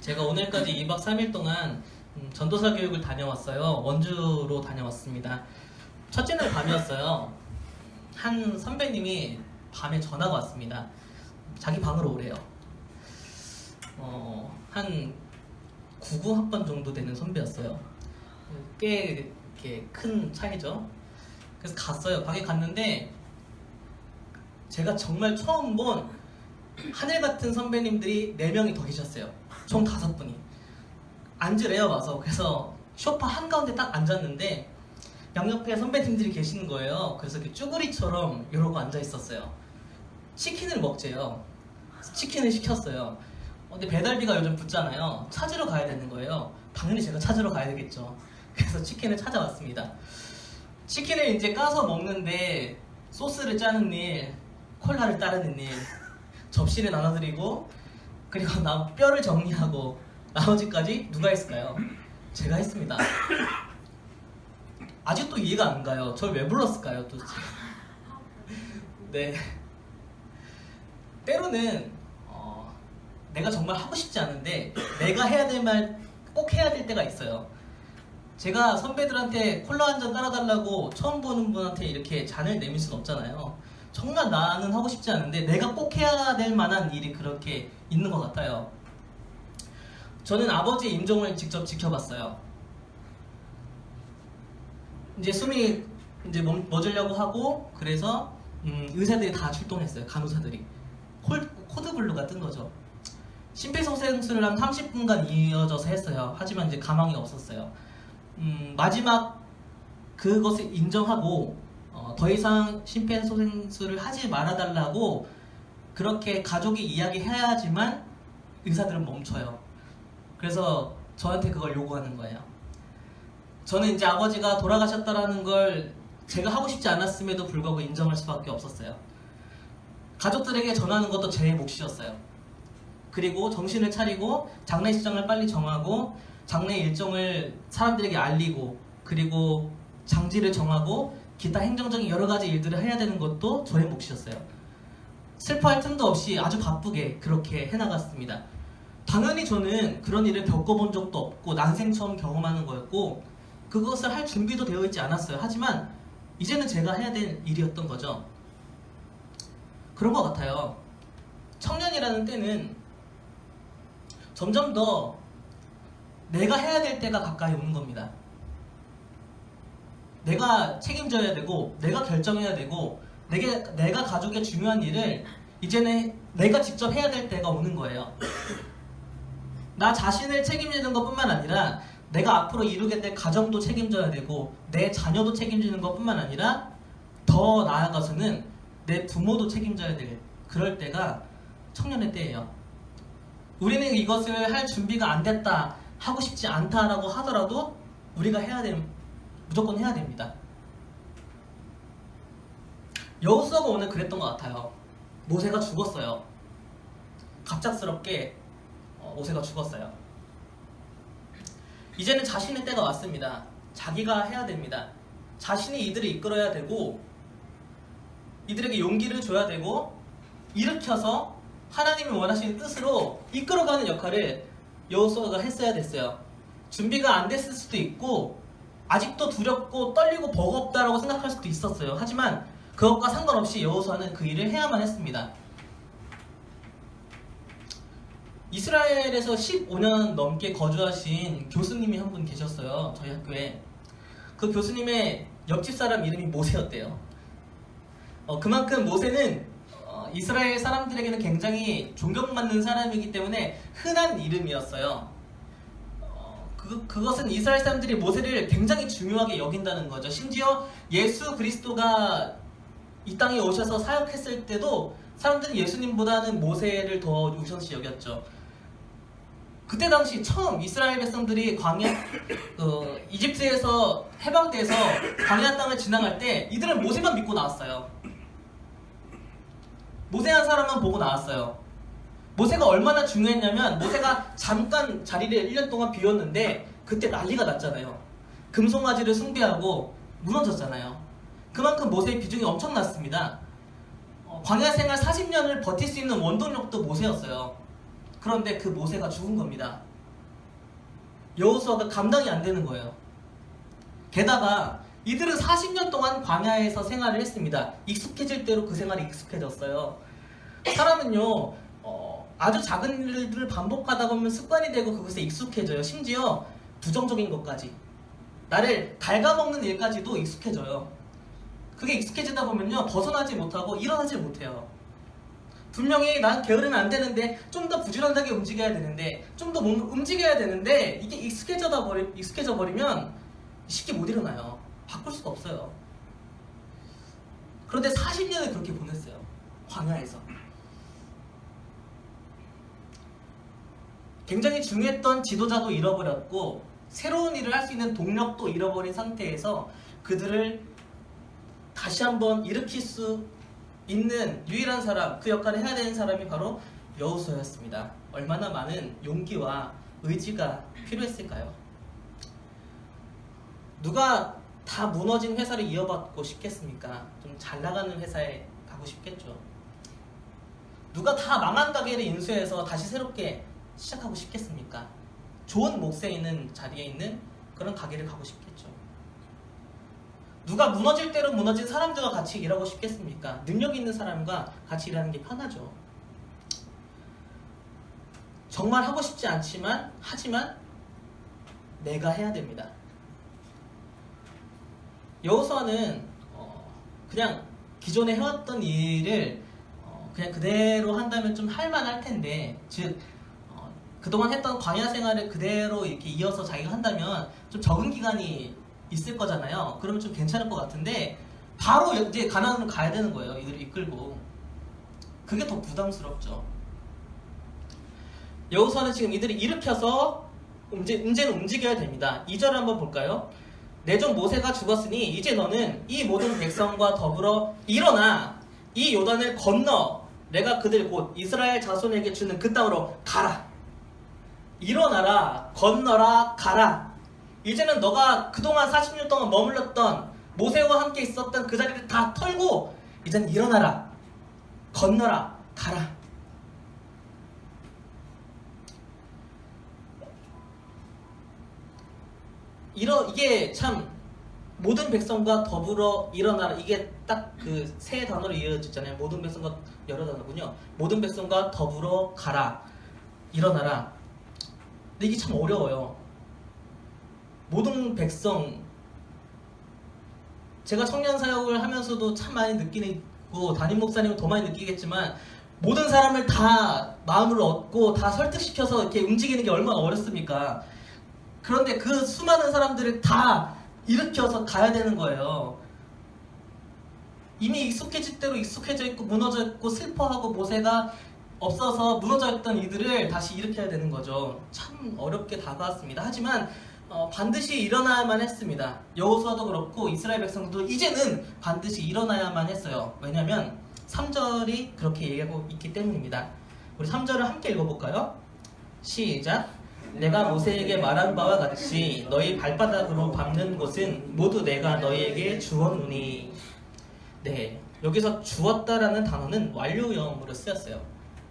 제가 오늘까지 2박 3일 동안 전도사 교육을 다녀왔어요. 원주로 다녀왔습니다. 첫째 날 밤이었어요. 한 선배님이 밤에 전화가 왔습니다. 자기 방으로 오래요. 한 99학번 정도 되는 선배였어요. 꽤 이렇게 큰 차이죠. 그래서 갔어요. 방에 갔는데 제가 정말 처음 본 하늘 같은 선배님들이 4명이 더 계셨어요. 총 5분이 앉으래요. 와서. 그래서 소파 한가운데 딱 앉았는데 양옆에 선배님들이 계시는 거예요. 그래서 이렇게 쭈구리처럼 이러고 앉아 있었어요. 치킨을 먹재요. 치킨을 시켰어요. 근데 배달비가 요즘 붙잖아요. 찾으러 가야 되는 거예요. 당연히 제가 찾으러 가야 되겠죠. 그래서 치킨을 찾아왔습니다. 치킨을 이제 까서 먹는데 소스를 짜는 일, 콜라를 따르는 일, 접시를 나눠드리고, 그리고 뼈를 정리하고 나머지까지 누가 했을까요? 제가 했습니다. 아직도 이해가 안 가요. 저를 왜 불렀을까요? 도대체. 네. 때로는 내가 정말 하고 싶지 않은데 내가 해야 될 말 꼭 해야 될 때가 있어요. 제가 선배들한테 콜라 한 잔 따라달라고 처음 보는 분한테 이렇게 잔을 내밀 수는 없잖아요. 정말 나는 하고 싶지 않은데 내가 꼭 해야 될 만한 일이 그렇게 있는 것 같아요. 저는 아버지의 임종을 직접 지켜봤어요. 이제 숨이 이제 멎으려고 하고, 그래서 의사들이 다 출동했어요. 간호사들이. 코드블루가 뜬 거죠. 심폐소생술을 한 30분간 이어져서 했어요. 하지만 이제 가망이 없었어요. 마지막 그것을 인정하고 더 이상 심폐소생술을 하지 말아달라고 그렇게 가족이 이야기해야지만 의사들은 멈춰요. 그래서 저한테 그걸 요구하는 거예요. 저는 이제 아버지가 돌아가셨다라는 걸 제가 하고 싶지 않았음에도 불구하고 인정할 수밖에 없었어요. 가족들에게 전하는 것도 제 몫이었어요. 그리고 정신을 차리고 장례식장을 빨리 정하고 장례 일정을 사람들에게 알리고, 그리고 장지를 정하고 기타 행정적인 여러 가지 일들을 해야 되는 것도 저의 몫이었어요. 슬퍼할 틈도 없이 아주 바쁘게 그렇게 해나갔습니다. 당연히 저는 그런 일을 겪어본 적도 없고 난생 처음 경험하는 거였고 그것을 할 준비도 되어 있지 않았어요. 하지만 이제는 제가 해야 될 일이었던 거죠. 그런 것 같아요. 청년이라는 때는 점점 더 내가 해야 될 때가 가까이 오는 겁니다. 내가 책임져야 되고 내가 결정해야 되고 내가 가족의 중요한 일을 이제는 내가 직접 해야 될 때가 오는 거예요. 나 자신을 책임지는 것뿐만 아니라 내가 앞으로 이루게 될 가정도 책임져야 되고 내 자녀도 책임지는 것뿐만 아니라 더 나아가서는 내 부모도 책임져야 될 그럴 때가 청년의 때예요. 우리는 이것을 할 준비가 안 됐다, 하고 싶지 않다라고 하더라도 우리가 무조건 해야 됩니다. 여호수아가 오늘 그랬던 것 같아요. 모세가 죽었어요. 갑작스럽게 모세가 죽었어요. 이제는 자신의 때가 왔습니다. 자기가 해야 됩니다. 자신이 이들을 이끌어야 되고 이들에게 용기를 줘야 되고 일으켜서 하나님이 원하시는 뜻으로 이끌어가는 역할을 여호수아가 했어야 됐어요. 준비가 안 됐을 수도 있고 아직도 두렵고 떨리고 버겁다라고 생각할 수도 있었어요. 하지만 그것과 상관없이 여호수아는 그 일을 해야만 했습니다. 이스라엘에서 15년 넘게 거주하신 교수님이 한 분 계셨어요. 저희 학교에. 그 교수님의 옆집 사람 이름이 모세였대요. 그만큼 모세는 이스라엘 사람들에게는 굉장히 존경받는 사람이기 때문에 흔한 이름이었어요. 그것은 이스라엘 사람들이 모세를 굉장히 중요하게 여긴다는 거죠. 심지어 예수 그리스도가 이 땅에 오셔서 사역했을 때도 사람들은 예수님보다는 모세를 더 우선시 여겼죠. 그때 당시 처음 이스라엘 백성들이 이집트에서 해방돼서 광야 땅을 지나갈 때 이들은 모세만 믿고 나왔어요. 모세 한 사람만 보고 나왔어요. 모세가 얼마나 중요했냐면 모세가 잠깐 자리를 1년 동안 비웠는데 그때 난리가 났잖아요. 금송아지를 숭배하고 무너졌잖아요. 그만큼 모세의 비중이 엄청났습니다. 광야 생활 40년을 버틸 수 있는 원동력도 모세였어요. 그런데 그 모세가 죽은 겁니다. 여호수아가 감당이 안 되는 거예요. 게다가 이들은 40년 동안 광야에서 생활을 했습니다. 익숙해질 대로 그 생활이 익숙해졌어요. 사람은요 아주 작은 일들을 반복하다 보면 습관이 되고 그것에 익숙해져요. 심지어 부정적인 것까지, 나를 갉아먹는 일까지도 익숙해져요. 그게 익숙해지다 보면요 벗어나지 못하고 일어나지 못해요. 분명히 난 게으르면 안 되는데, 좀 더 부지런하게 움직여야 되는데, 좀 더 움직여야 되는데, 이게 익숙해져 버리면 쉽게 못 일어나요. 바꿀 수가 없어요. 그런데 40년을 그렇게 보냈어요. 광야에서. 굉장히 중요했던 지도자도 잃어버렸고 새로운 일을 할 수 있는 동력도 잃어버린 상태에서 그들을 다시 한번 일으킬 수 있는 유일한 사람, 그 역할을 해야 되는 사람이 바로 여호수아였습니다. 얼마나 많은 용기와 의지가 필요했을까요? 누가 다 무너진 회사를 이어받고 싶겠습니까? 좀 잘 나가는 회사에 가고 싶겠죠. 누가 다 망한 가게를 인수해서 다시 새롭게 시작하고 싶겠습니까? 좋은 몫에 있는 자리에 있는 그런 가게를 가고 싶겠죠. 누가 무너질 대로 무너진 사람들과 같이 일하고 싶겠습니까? 능력 있는 사람과 같이 일하는 게 편하죠. 정말 하고 싶지 않지만 하지만 내가 해야 됩니다. 여호수아는 그냥 기존에 해왔던 일을 그냥 그대로 한다면 좀 할만할 텐데, 즉 그동안 했던 광야 생활을 그대로 이렇게 이어서 자기가 한다면 좀 적은 기간이 있을 거잖아요. 그러면 좀 괜찮을 것 같은데 바로 이제 가나안으로 가야 되는 거예요. 이들을 이끌고. 그게 더 부담스럽죠. 여호수아는 지금 이들을 일으켜서 이제는 움직여야 됩니다. 2절 한번 볼까요? 내 종 모세가 죽었으니 이제 너는 이 모든 백성과 더불어 일어나 이 요단을 건너 내가 그들 곧 이스라엘 자손에게 주는 그 땅으로 가라. 일어나라, 건너라, 가라. 이제는 너가 그동안 40년 동안 머물렀던, 모세와 함께 있었던 그 자리를 다 털고 이제는 일어나라, 건너라, 가라. 이게 참 모든 백성과 더불어 일어나라, 이게 딱 그 세 단어로 이어졌잖아요. 모든 백성과, 여러 단어군요. 모든 백성과 더불어 가라, 일어나라. 근데 이게 참 어려워요. 모든 백성, 제가 청년 사역을 하면서도 참 많이 느끼고 담임 목사님은 더 많이 느끼겠지만 모든 사람을 다 마음을 얻고 다 설득시켜서 이렇게 움직이는 게 얼마나 어렵습니까? 그런데 그 수많은 사람들을 다 일으켜서 가야 되는 거예요. 이미 익숙해질 대로 익숙해져 있고 무너져 있고 슬퍼하고 모세가 없어서 무너져 있던 이들을 다시 일으켜야 되는 거죠. 참 어렵게 다가왔습니다. 하지만 반드시 일어나야만 했습니다. 여호수아도 그렇고 이스라엘 백성도 이제는 반드시 일어나야만 했어요. 왜냐하면 3절이 그렇게 얘기하고 있기 때문입니다. 우리 3절을 함께 읽어볼까요? 시작! 내가 모세에게 말한 바와 같이 너희 발바닥으로 밟는 곳은 모두 내가 너희에게 주었노니. 네, 여기서 주었다라는 단어는 완료형으로 쓰였어요.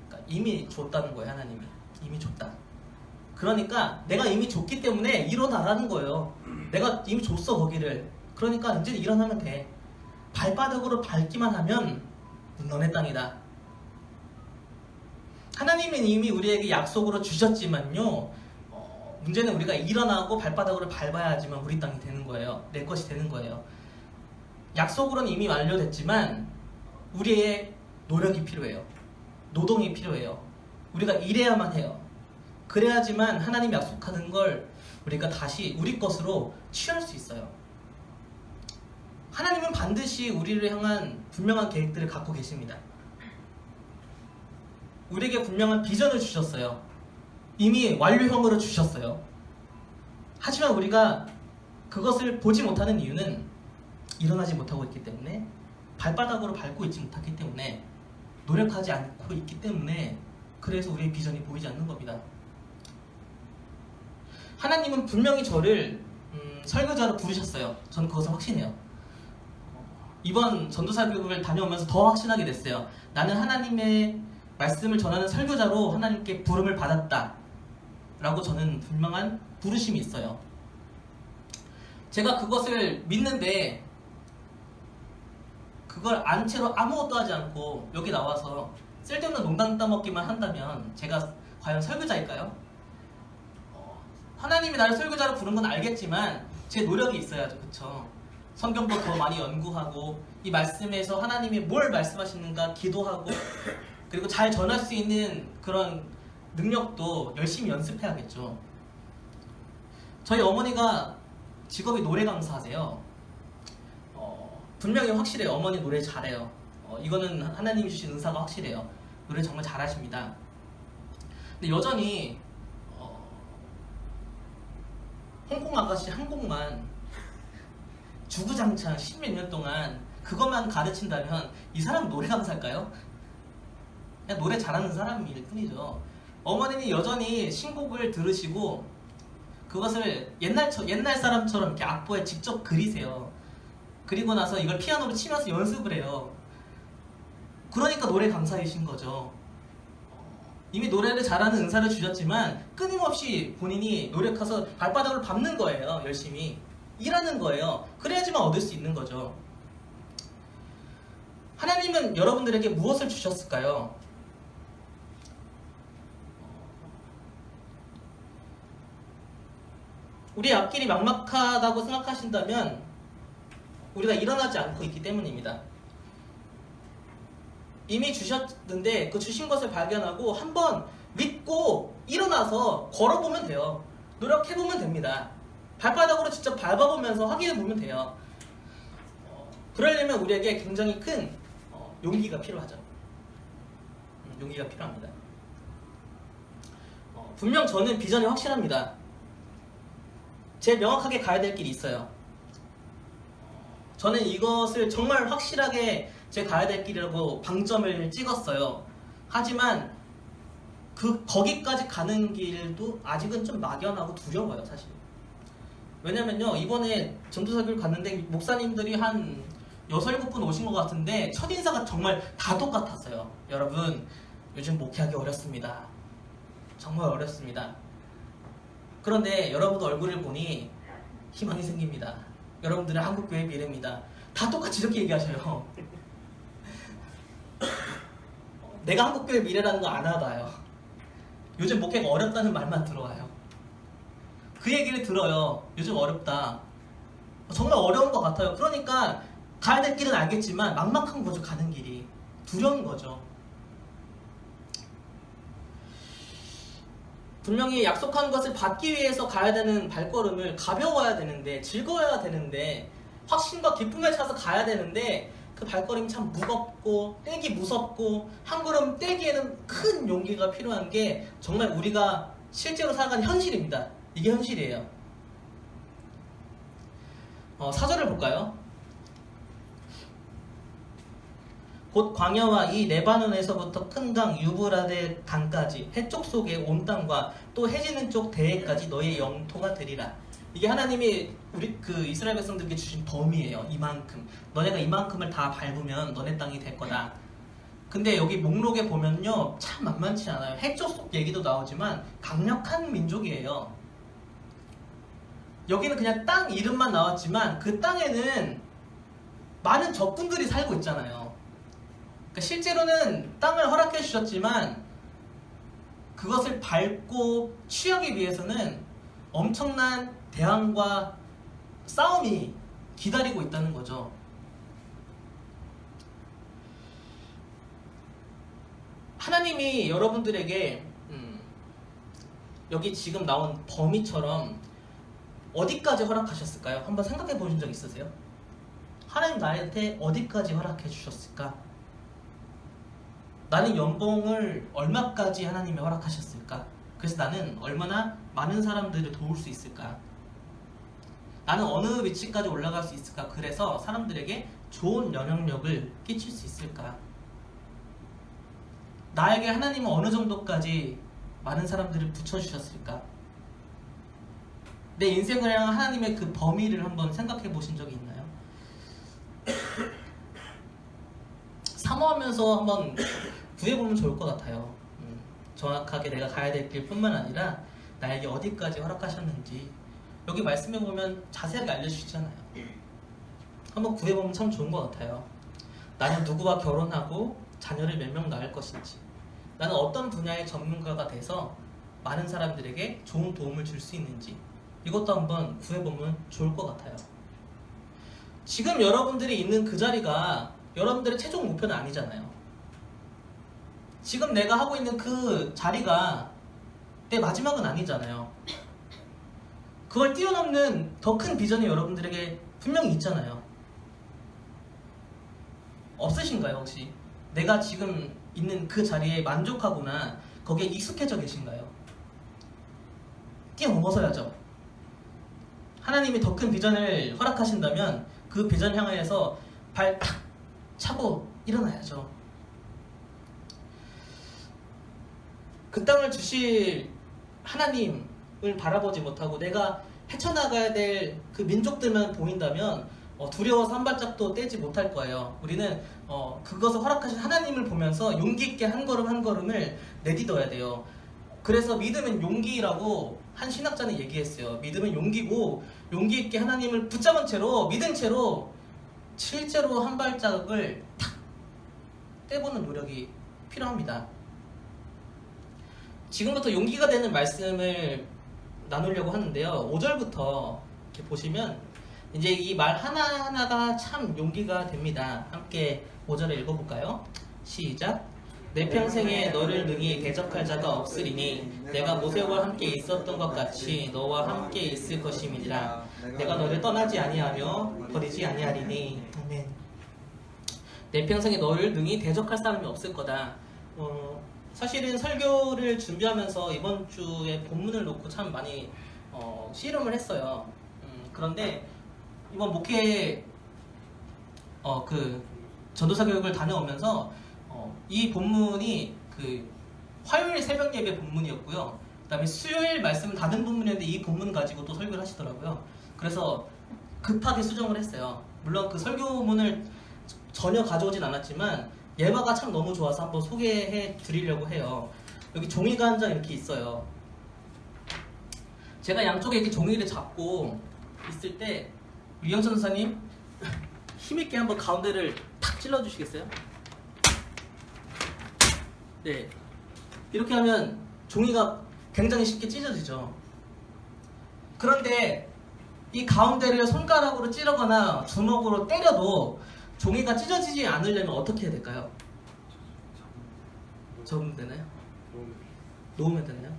그러니까 이미 줬다는 거예요. 하나님이 이미 줬다. 그러니까 내가 이미 줬기 때문에 일어나라는 거예요. 내가 이미 줬어 거기를. 그러니까 이제 일어나면 돼. 발바닥으로 밟기만 하면 너네 땅이다. 하나님은 이미 우리에게 약속으로 주셨지만요, 문제는 우리가 일어나고 발바닥으로 밟아야지만 우리 땅이 되는 거예요. 내 것이 되는 거예요. 약속으로는 이미 완료됐지만 우리의 노력이 필요해요. 노동이 필요해요. 우리가 일해야만 해요. 그래야지만 하나님이 약속하는 걸 우리가 다시 우리 것으로 취할 수 있어요. 하나님은 반드시 우리를 향한 분명한 계획들을 갖고 계십니다. 우리에게 분명한 비전을 주셨어요. 이미 완료형으로 주셨어요. 하지만 우리가 그것을 보지 못하는 이유는 일어나지 못하고 있기 때문에, 발바닥으로 밟고 있지 못하기 때문에, 노력하지 않고 있기 때문에, 그래서 우리의 비전이 보이지 않는 겁니다. 하나님은 분명히 저를 설교자로 부르셨어요. 저는 그것을 확신해요. 이번 전도사 교육을 다녀오면서 더 확신하게 됐어요. 나는 하나님의 말씀을 전하는 설교자로 하나님께 부름을 받았다. 라고 저는 분명한 부르심이 있어요. 제가 그것을 믿는데 그걸 안 채로 아무것도 하지 않고 여기 나와서 쓸데없는 농담 따먹기만 한다면 제가 과연 설교자일까요? 하나님이 나를 설교자로 부른 건 알겠지만 제 노력이 있어야죠. 그쵸? 성경도 더 많이 연구하고 이 말씀에서 하나님이 뭘 말씀하시는가 기도하고 그리고 잘 전할 수 있는 그런 능력도 열심히 연습해야겠죠. 저희 어머니가 직업이 노래 강사하세요. 분명히 확실해요. 어머니 노래 잘해요. 이거는 하나님이 주신 은사가 확실해요. 노래 정말 잘하십니다. 근데 여전히 홍콩 아가씨 한 곡만 주구장창 십몇 년 동안 그것만 가르친다면 이 사람은 노래 강사일까요? 그냥 노래 잘하는 사람일 뿐이죠. 어머님이 여전히 신곡을 들으시고 그것을 옛날 사람처럼 이렇게 악보에 직접 그리세요. 그리고 나서 이걸 피아노로 치면서 연습을 해요. 그러니까 노래 강사이신 거죠. 이미 노래를 잘하는 은사를 주셨지만 끊임없이 본인이 노력해서 발바닥을 밟는 거예요. 열심히 일하는 거예요. 그래야지만 얻을 수 있는 거죠. 하나님은 여러분들에게 무엇을 주셨을까요? 우리의 앞길이 막막하다고 생각하신다면 우리가 일어나지 않고 있기 때문입니다. 이미 주셨는데 그 주신 것을 발견하고 한번 믿고 일어나서 걸어보면 돼요. 노력해보면 됩니다. 발바닥으로 직접 밟아보면서 확인해보면 돼요. 그러려면 우리에게 굉장히 큰 용기가 필요하죠. 용기가 필요합니다. 분명 저는 비전이 확실합니다. 제일 명확하게 가야 될 길이 있어요. 저는 이것을 정말 확실하게 제 가야 될 길이라고 방점을 찍었어요. 하지만 거기까지 가는 길도 아직은 좀 막연하고 두려워요, 사실. 왜냐면요, 이번에 전도사교를 갔는데 목사님들이 한 6, 7분 오신 것 같은데 첫인사가 정말 다 똑같았어요. 여러분, 요즘 목회하기 어렵습니다. 정말 어렵습니다. 그런데 여러분 얼굴을 보니 희망이 생깁니다. 여러분들은 한국교회의 미래입니다. 다 똑같이 이렇게 얘기하셔요. 내가 한국교회의 미래라는 거 안 알아봐요. 요즘 목회가 어렵다는 말만 들어와요. 그 얘기를 들어요. 요즘 어렵다. 정말 어려운 것 같아요. 그러니까 가야 될 길은 알겠지만 막막한 거죠. 가는 길이. 두려운 거죠. 분명히 약속한 것을 받기 위해서 가야 되는 발걸음을 가벼워야 되는데, 즐거워야 되는데, 확신과 기쁨에 차서 가야 되는데 그 발걸음이 참 무겁고 떼기 무섭고 한 걸음 떼기에는 큰 용기가 필요한 게 정말 우리가 실제로 살아가는 현실입니다. 이게 현실이에요. 사절을 볼까요? 곧 광야와 이 레바논에서부터 큰 강 유브라데 강까지 해쪽 속에 온 땅과 또 해지는 쪽 대해까지 너의 영토가 되리라. 이게 하나님이 우리 그 이스라엘 백성들에게 주신 범위예요. 이만큼. 너네가 이만큼을 다 밟으면 너네 땅이 될 거다. 근데 여기 목록에 보면요, 참 만만치 않아요. 해쪽 속 얘기도 나오지만 강력한 민족이에요. 여기는 그냥 땅 이름만 나왔지만 그 땅에는 많은 적군들이 살고 있잖아요. 그러니까 실제로는 땅을 허락해 주셨지만 그것을 밟고 취하기 위해서는 엄청난 대항과 싸움이 기다리고 있다는 거죠. 하나님이 여러분들에게 여기 지금 나온 범위처럼 어디까지 허락하셨을까요? 한번 생각해 보신 적 있으세요? 하나님 나한테 어디까지 허락해 주셨을까? 나는 연봉을 얼마까지 하나님이 허락하셨을까? 그래서 나는 얼마나 많은 사람들을 도울 수 있을까? 나는 어느 위치까지 올라갈 수 있을까? 그래서 사람들에게 좋은 영향력을 끼칠 수 있을까? 나에게 하나님은 어느 정도까지 많은 사람들을 붙여주셨을까? 내 인생을 향한 하나님의 그 범위를 한번 생각해 보신 적이 있나요? 사모하면서 한번 구해보면 좋을 것 같아요. 정확하게 내가 가야 될 길뿐만 아니라 나에게 어디까지 허락하셨는지 여기 말씀해 보면 자세하게 알려주시잖아요. 한번 구해보면 참 좋은 것 같아요. 나는 누구와 결혼하고 자녀를 몇 명 낳을 것인지, 나는 어떤 분야의 전문가가 돼서 많은 사람들에게 좋은 도움을 줄 수 있는지, 이것도 한번 구해보면 좋을 것 같아요. 지금 여러분들이 있는 그 자리가 여러분들의 최종 목표는 아니잖아요. 지금 내가 하고 있는 그 자리가 내 마지막은 아니잖아요. 그걸 뛰어넘는 더 큰 비전이 여러분들에게 분명히 있잖아요. 없으신가요, 혹시? 내가 지금 있는 그 자리에 만족하거나 거기에 익숙해져 계신가요? 뛰어넘어서야죠. 하나님이 더 큰 비전을 허락하신다면 그 비전 향해서 발 탁 차고 일어나야죠. 그 땅을 주실 하나님을 바라보지 못하고 내가 헤쳐나가야 될 그 민족들만 보인다면 두려워서 한 발짝도 떼지 못할 거예요. 우리는 그것을 허락하신 하나님을 보면서 용기 있게 한 걸음 한 걸음을 내딛어야 돼요. 그래서 믿음은 용기라고 한 신학자는 얘기했어요. 믿음은 용기고, 용기 있게 하나님을 붙잡은 채로, 믿은 채로 실제로 한 발자국을 탁 떼보는 노력이 필요합니다. 지금부터 용기가 되는 말씀을 나누려고 하는데요. 5절부터 이렇게 보시면 이제 이 말 하나하나가 참 용기가 됩니다. 함께 5절을 읽어볼까요? 시작. 내 평생에 너를 능히 대적할 자가 없으리니 내가 모세와 함께 있었던 것 같이 너와 함께 있을 것임이니라. 내가 너를 떠나지 아니하며 버리지 아니하리니. 아멘. 내 평생에 너를 능히 대적할 사람이 없을 거다. 사실은 설교를 준비하면서 이번 주에 본문을 놓고 참 많이 씨름을 했어요. 그런데 이번 목회 그 전도사 교육을 다녀오면서 이 본문이 그 화요일 새벽 예배 본문이었고요. 그다음에 수요일 말씀 다른 본문이었는데 이 본문 가지고 또 설교를 하시더라고요. 그래서 급하게 수정을 했어요. 물론 그 설교문을 전혀 가져오진 않았지만 예화가 참 너무 좋아서 한번 소개해 드리려고 해요. 여기 종이가 한 장 이렇게 있어요. 제가 양쪽에 이렇게 종이를 잡고 있을 때 유영천 선사님 힘있게 한번 가운데를 탁 찔러주시겠어요? 네, 이렇게 하면 종이가 굉장히 쉽게 찢어지죠. 그런데 이 가운데를 손가락으로 찌르거나 주먹으로 때려도 종이가 찢어지지 않으려면 어떻게 해야 될까요? 접으면 되나요? 놓으면 되나요?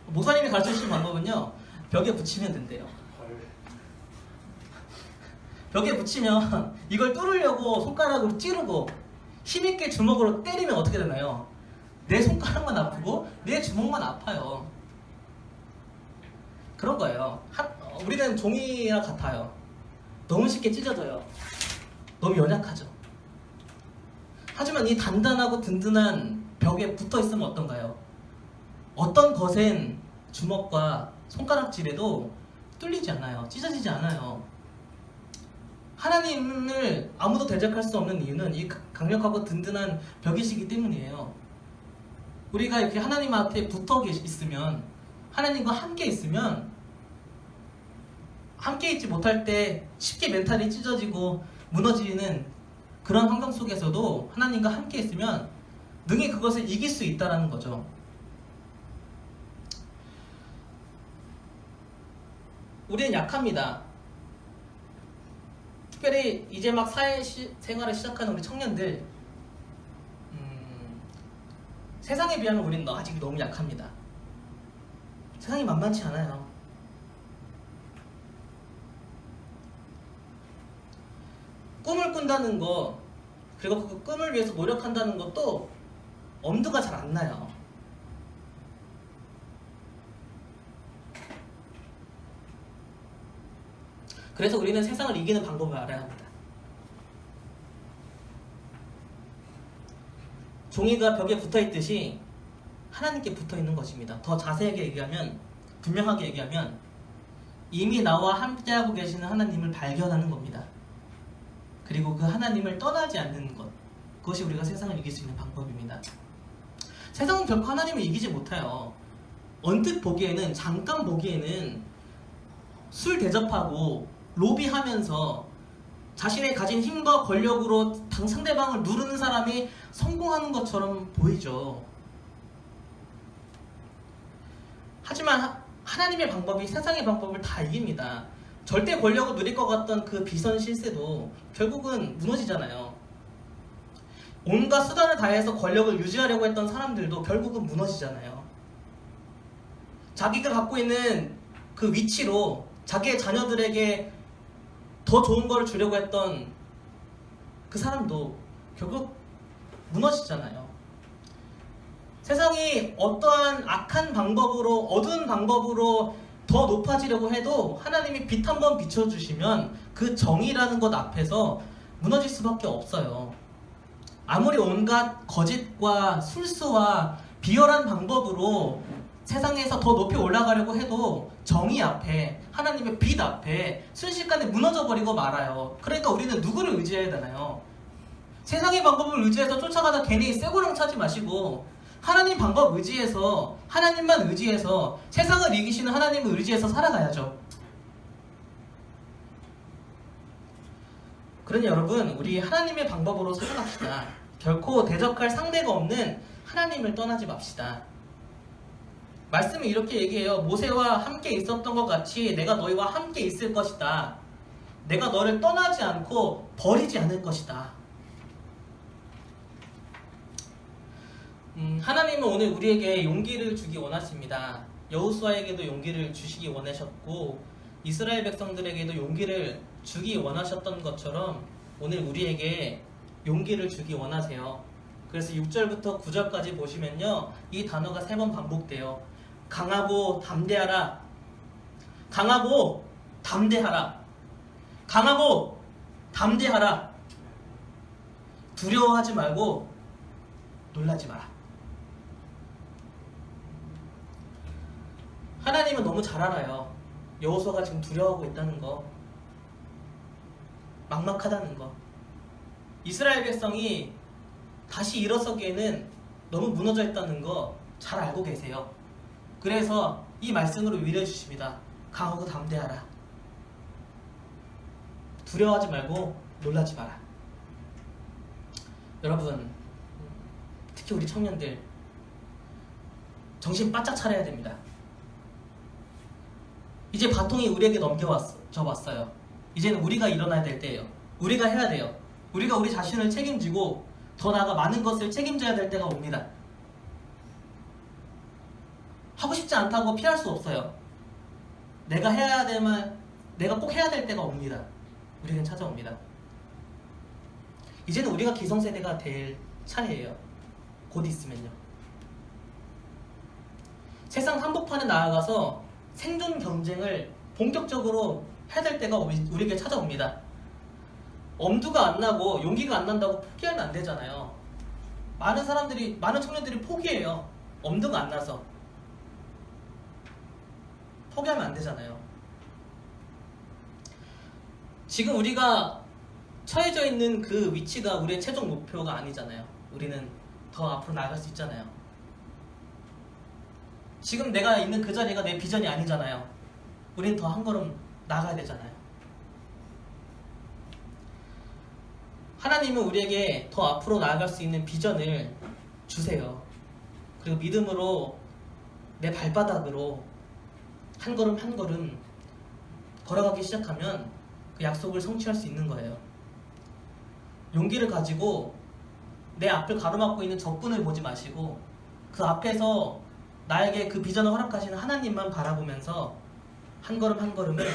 목사님이 가르쳐주신 방법은요, 벽에 붙이면 된대요. 벽에 붙이면 이걸 뚫으려고 손가락으로 찌르고 힘있게 주먹으로 때리면 어떻게 되나요? 내 손가락만 아프고 내 주먹만 아파요. 그런 거예요. 우리는 종이랑 같아요. 너무 쉽게 찢어져요. 너무 연약하죠. 하지만 이 단단하고 든든한 벽에 붙어 있으면 어떤가요? 어떤 거센 주먹과 손가락질에도 뚫리지 않아요. 찢어지지 않아요. 하나님을 아무도 대적할 수 없는 이유는 이 강력하고 든든한 벽이시기 때문이에요. 우리가 이렇게 하나님 앞에 붙어 있으면, 하나님과 함께 있으면, 함께 있지 못할 때 쉽게 멘탈이 찢어지고 무너지는 그런 환경 속에서도 하나님과 함께 있으면 능히 그것을 이길 수 있다는 거죠. 우리는 약합니다. 특별히 이제 막 사회생활을 시작하는 우리 청년들, 세상에 비하면 우리는 아직 너무 약합니다. 세상이 만만치 않아요. 꿈을 꾼다는 거, 그리고 그 꿈을 위해서 노력한다는 것도 엄두가 잘 안 나요. 그래서 우리는 세상을 이기는 방법을 알아야 합니다. 종이가 벽에 붙어있듯이 하나님께 붙어있는 것입니다. 더 자세하게 얘기하면, 분명하게 얘기하면 이미 나와 함께하고 계시는 하나님을 발견하는 겁니다. 그리고 그 하나님을 떠나지 않는 것, 그것이 우리가 세상을 이길 수 있는 방법입니다. 세상은 결코 하나님을 이기지 못해요. 언뜻 보기에는, 잠깐 보기에는 술 대접하고 로비하면서 자신의 가진 힘과 권력으로 상대방을 누르는 사람이 성공하는 것처럼 보이죠. 하지만 하나님의 방법이 세상의 방법을 다 이깁니다. 절대 권력을 누릴 것 같던 그 비선 실세도 결국은 무너지잖아요. 온갖 수단을 다해서 권력을 유지하려고 했던 사람들도 결국은 무너지잖아요. 자기가 갖고 있는 그 위치로 자기의 자녀들에게 더 좋은 걸 주려고 했던 그 사람도 결국 무너지잖아요. 세상이 어떠한 악한 방법으로, 어두운 방법으로 더 높아지려고 해도 하나님이 빛 한번 비춰주시면 그 정의라는 것 앞에서 무너질 수밖에 없어요. 아무리 온갖 거짓과 술수와 비열한 방법으로 세상에서 더 높이 올라가려고 해도 정의 앞에, 하나님의 빛 앞에 순식간에 무너져버리고 말아요. 그러니까 우리는 누구를 의지해야 되나요? 세상의 방법을 의지해서 쫓아가다 괜히 쇠고랑 차지 마시고 하나님 방법 의지해서, 하나님만 의지해서, 세상을 이기시는 하나님을 의지해서 살아가야죠. 그러니 여러분, 우리 하나님의 방법으로 살아갑시다. 결코 대적할 상대가 없는 하나님을 떠나지 맙시다. 말씀이 이렇게 얘기해요. 모세와 함께 있었던 것 같이 내가 너희와 함께 있을 것이다. 내가 너를 떠나지 않고 버리지 않을 것이다. 하나님은 오늘 우리에게 용기를 주기 원하십니다. 여호수아에게도 용기를 주시기 원하셨고 이스라엘 백성들에게도 용기를 주기 원하셨던 것처럼 오늘 우리에게 용기를 주기 원하세요. 그래서 6절부터 9절까지 보시면요, 이 단어가 3번 반복돼요. 강하고 담대하라. 강하고 담대하라. 강하고 담대하라. 두려워하지 말고 놀라지 마라. 하나님은 너무 잘 알아요. 여호수아가 지금 두려워하고 있다는 거, 막막하다는 거. 이스라엘 백성이 다시 일어서기에는 너무 무너져 있다는 거 잘 알고 계세요. 그래서 이 말씀으로 위로해 주십니다. 강하고 담대하라. 두려워하지 말고 놀라지 마라. 여러분, 특히 우리 청년들 정신 바짝 차려야 됩니다. 이제 바통이 우리에게 넘겨왔어요. 이제는 우리가 일어나야 될 때예요. 우리가 해야 돼요. 우리가 우리 자신을 책임지고 더 나아가 많은 것을 책임져야 될 때가 옵니다. 하고 싶지 않다고 피할 수 없어요. 내가 해야 되면, 내가 꼭 해야 될 때가 옵니다. 우리는 찾아옵니다. 이제는 우리가 기성세대가 될 차례예요. 곧 있으면요. 세상 한복판에 나아가서 생존 경쟁을 본격적으로 해야 될 때가 우리에게 찾아옵니다. 엄두가 안 나고 용기가 안 난다고 포기하면 안 되잖아요. 많은 청년들이 포기해요. 엄두가 안 나서. 포기하면 안 되잖아요. 지금 우리가 처해져 있는 그 위치가 우리의 최종 목표가 아니잖아요. 우리는 더 앞으로 나아갈 수 있잖아요. 지금 내가 있는 그 자리가 내 비전이 아니잖아요. 우리는 더 한 걸음 나아가야 되잖아요. 하나님은 우리에게 더 앞으로 나아갈 수 있는 비전을 주세요. 그리고 믿음으로 내 발바닥으로 한 걸음 한 걸음 걸어가기 시작하면 그 약속을 성취할 수 있는 거예요. 용기를 가지고 내 앞을 가로막고 있는 적군을 보지 마시고 그 앞에서 나에게 그 비전을 허락하시는 하나님만 바라보면서 한 걸음 한 걸음을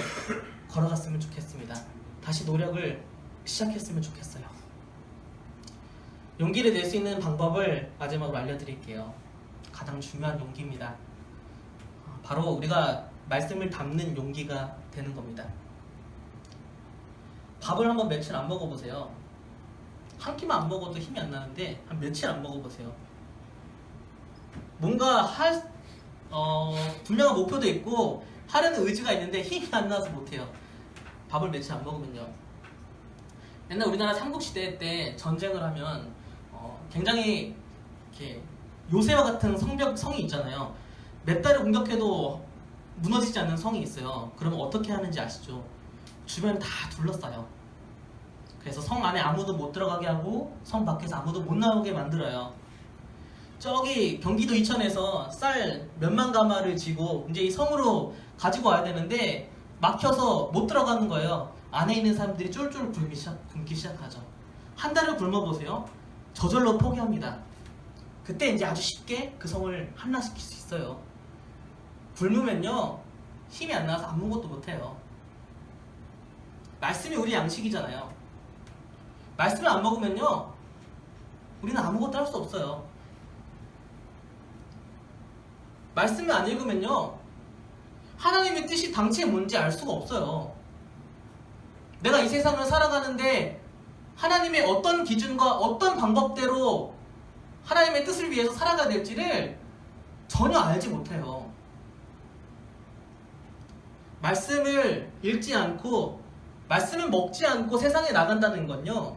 걸어갔으면 좋겠습니다. 다시 노력을 시작했으면 좋겠어요. 용기를 낼 수 있는 방법을 마지막으로 알려드릴게요. 가장 중요한 용기입니다. 바로 우리가 말씀을 담는 용기가 되는 겁니다. 밥을 한번 며칠 안 먹어보세요. 한 끼만 안 먹어도 힘이 안 나는데 한 며칠 안 먹어보세요. 뭔가 분명한 목표도 있고 하려는 의지가 있는데 힘이 안 나서 못해요. 밥을 며칠 안 먹으면요. 옛날 우리나라 삼국시대 때 전쟁을 하면 굉장히 이렇게 요새와 같은 성이 있잖아요. 몇 달을 공격해도 무너지지 않는 성이 있어요. 그러면 어떻게 하는지 아시죠? 주변을 다 둘러싸요. 그래서 성 안에 아무도 못 들어가게 하고 성 밖에서 아무도 못 나오게 만들어요. 저기 경기도 이천에서 쌀 몇만 가마를 지고 이제 이 성으로 가지고 와야 되는데 막혀서 못 들어가는 거예요. 안에 있는 사람들이 쫄쫄 굶기 시작하죠. 한 달을 굶어보세요. 저절로 포기합니다. 그때 이제 아주 쉽게 그 성을 함락시킬 수 있어요. 굶으면요 힘이 안 나서 아무것도 못해요. 말씀이 우리 양식이잖아요. 말씀을 안 먹으면요 우리는 아무것도 할 수 없어요. 말씀을 안 읽으면요 하나님의 뜻이 당최 뭔지 알 수가 없어요. 내가 이 세상을 살아가는데 하나님의 어떤 기준과 어떤 방법대로 하나님의 뜻을 위해서 살아가야 될지를 전혀 알지 못해요. 말씀을 읽지 않고 말씀을 먹지 않고 세상에 나간다는 건요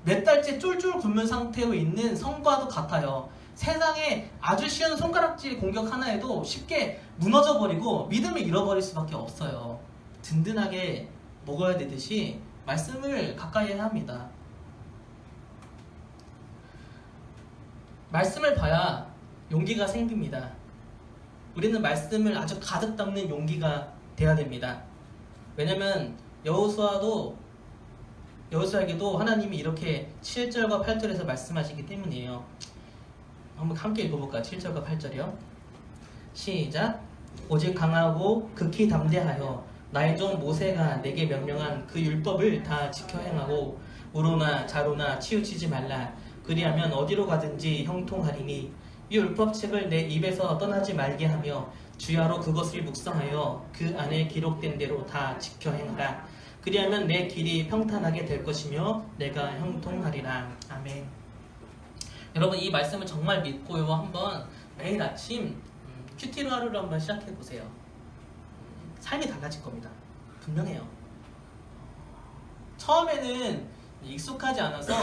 몇 달째 쫄쫄 굶은 상태로 있는 성과도 같아요. 세상에 아주 쉬운 손가락질 공격 하나에도 쉽게 무너져 버리고 믿음을 잃어버릴 수밖에 없어요. 든든하게 먹어야 되듯이 말씀을 가까이 해야 합니다. 말씀을 봐야 용기가 생깁니다. 우리는 말씀을 아주 가득 담는 용기가 돼야 됩니다. 왜냐면 여호수아에게도 하나님이 이렇게 7절과 8절에서 말씀하시기 때문이에요. 한번 함께 읽어볼까요? 7절과 8절이요. 시작. 오직 강하고 극히 담대하여 나의 종 모세가 내게 명령한 그 율법을 다 지켜 행하고 우로나 자로나 치우치지 말라. 그리하면 어디로 가든지 형통하리니 이 율법책을 내 입에서 떠나지 말게 하며 주야로 그것을 묵상하여 그 안에 기록된 대로 다 지켜 행하라. 그리하면 내 길이 평탄하게 될 것이며 내가 형통하리라. 아멘. 여러분 이 말씀을 정말 믿고요 한번 매일 아침 큐티로 하루를 한번 시작해 보세요. 삶이 달라질 겁니다. 분명해요. 처음에는 익숙하지 않아서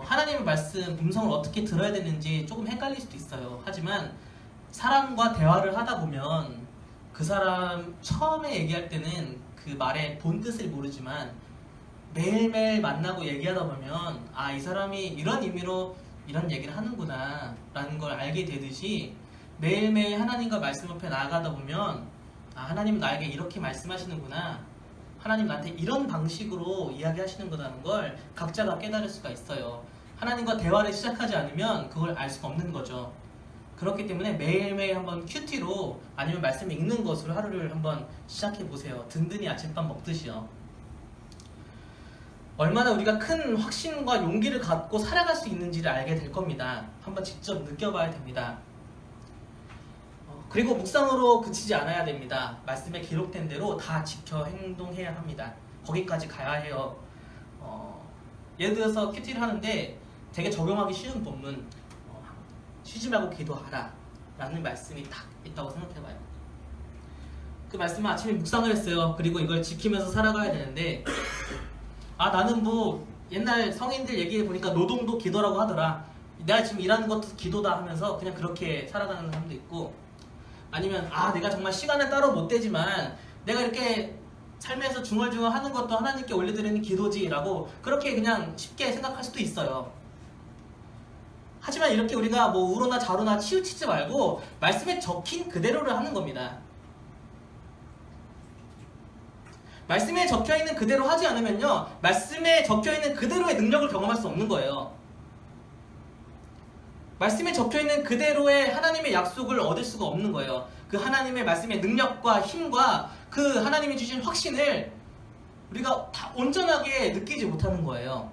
하나님의 말씀 음성을 어떻게 들어야 되는지 조금 헷갈릴 수도 있어요. 하지만 사람과 대화를 하다 보면 그 사람 처음에 얘기할 때는 그 말의 본 뜻을 모르지만 매일매일 만나고 얘기하다 보면 아, 이 사람이 이런 의미로 이런 얘기를 하는구나 라는 걸 알게 되듯이 매일매일 하나님과 말씀 앞에 나아가다 보면 아, 하나님은 나에게 이렇게 말씀하시는구나, 하나님 나한테 이런 방식으로 이야기하시는구나라는 걸 각자가 깨달을 수가 있어요. 하나님과 대화를 시작하지 않으면 그걸 알 수가 없는 거죠. 그렇기 때문에 매일매일 한번 큐티로 아니면 말씀 읽는 것으로 하루를 한번 시작해 보세요. 든든히 아침밥 먹듯이요. 얼마나 우리가 큰 확신과 용기를 갖고 살아갈 수 있는지를 알게 될 겁니다. 한번 직접 느껴봐야 됩니다. 그리고 묵상으로 그치지 않아야 됩니다. 말씀에 기록된 대로 다 지켜 행동해야 합니다. 거기까지 가야 해요. 예를 들어서 큐티를 하는데 되게 적용하기 쉬운 본문, 쉬지 말고 기도하라 라는 말씀이 딱 있다고 생각해봐요. 그 말씀은 아침에 묵상을 했어요. 그리고 이걸 지키면서 살아가야 되는데 아, 나는 뭐 옛날 성인들 얘기해 보니까 노동도 기도라고 하더라, 내가 지금 일하는 것도 기도다 하면서 그냥 그렇게 살아가는 사람도 있고, 아니면 아, 내가 정말 시간을 따로 못 대지만 내가 이렇게 삶에서 중얼중얼 하는 것도 하나님께 올려드리는 기도지라고 그렇게 그냥 쉽게 생각할 수도 있어요. 하지만 이렇게 우리가 뭐 우로나 자로나 치우치지 말고 말씀에 적힌 그대로를 하는 겁니다. 말씀에 적혀있는 그대로 하지 않으면요, 말씀에 적혀있는 그대로의 능력을 경험할 수 없는 거예요. 말씀에 적혀있는 그대로의 하나님의 약속을 얻을 수가 없는 거예요. 그 하나님의 말씀의 능력과 힘과 그 하나님이 주신 확신을 우리가 다 온전하게 느끼지 못하는 거예요.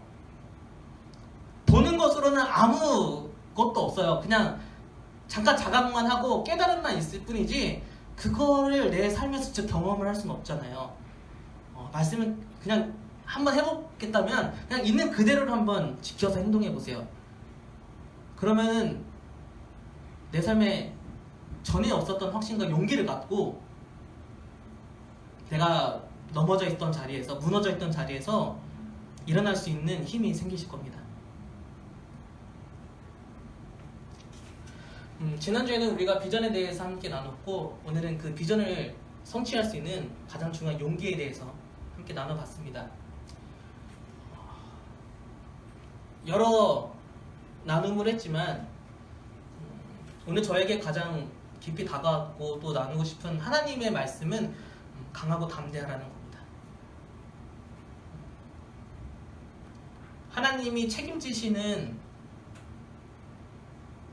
보는 것으로는 아무것도 없어요. 그냥 잠깐 자각만 하고 깨달음만 있을 뿐이지 그거를 내 삶에서 직접 경험을 할 수는 없잖아요. 말씀은 그냥 한번 해보겠다면 그냥 있는 그대로를 한번 지켜서 행동해 보세요. 그러면은 내 삶에 전에 없었던 확신과 용기를 갖고 내가 넘어져 있던 자리에서, 무너져 있던 자리에서 일어날 수 있는 힘이 생기실 겁니다. 지난주에는 우리가 비전에 대해서 함께 나눴고 오늘은 그 비전을 성취할 수 있는 가장 중요한 용기에 대해서 함께 나눠봤습니다. 여러 나눔을 했지만 오늘 저에게 가장 깊이 다가왔고 또 나누고 싶은 하나님의 말씀은 강하고 담대하라는 겁니다. 하나님이 책임지시는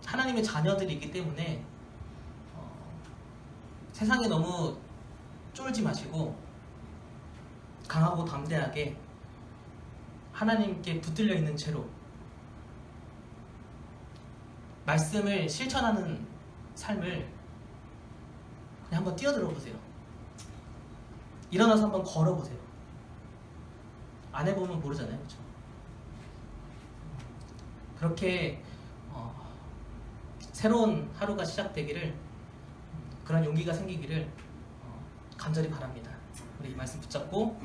하나님의 자녀들이기 때문에 세상에 너무 쫄지 마시고 강하고 담대하게 하나님께 붙들려 있는 채로 말씀을 실천하는 삶을 그냥 한번 뛰어들어 보세요. 일어나서 한번 걸어보세요. 안 해보면 모르잖아요, 그렇죠? 그렇게 새로운 하루가 시작되기를, 그런 용기가 생기기를 간절히 바랍니다. 우리 이 말씀 붙잡고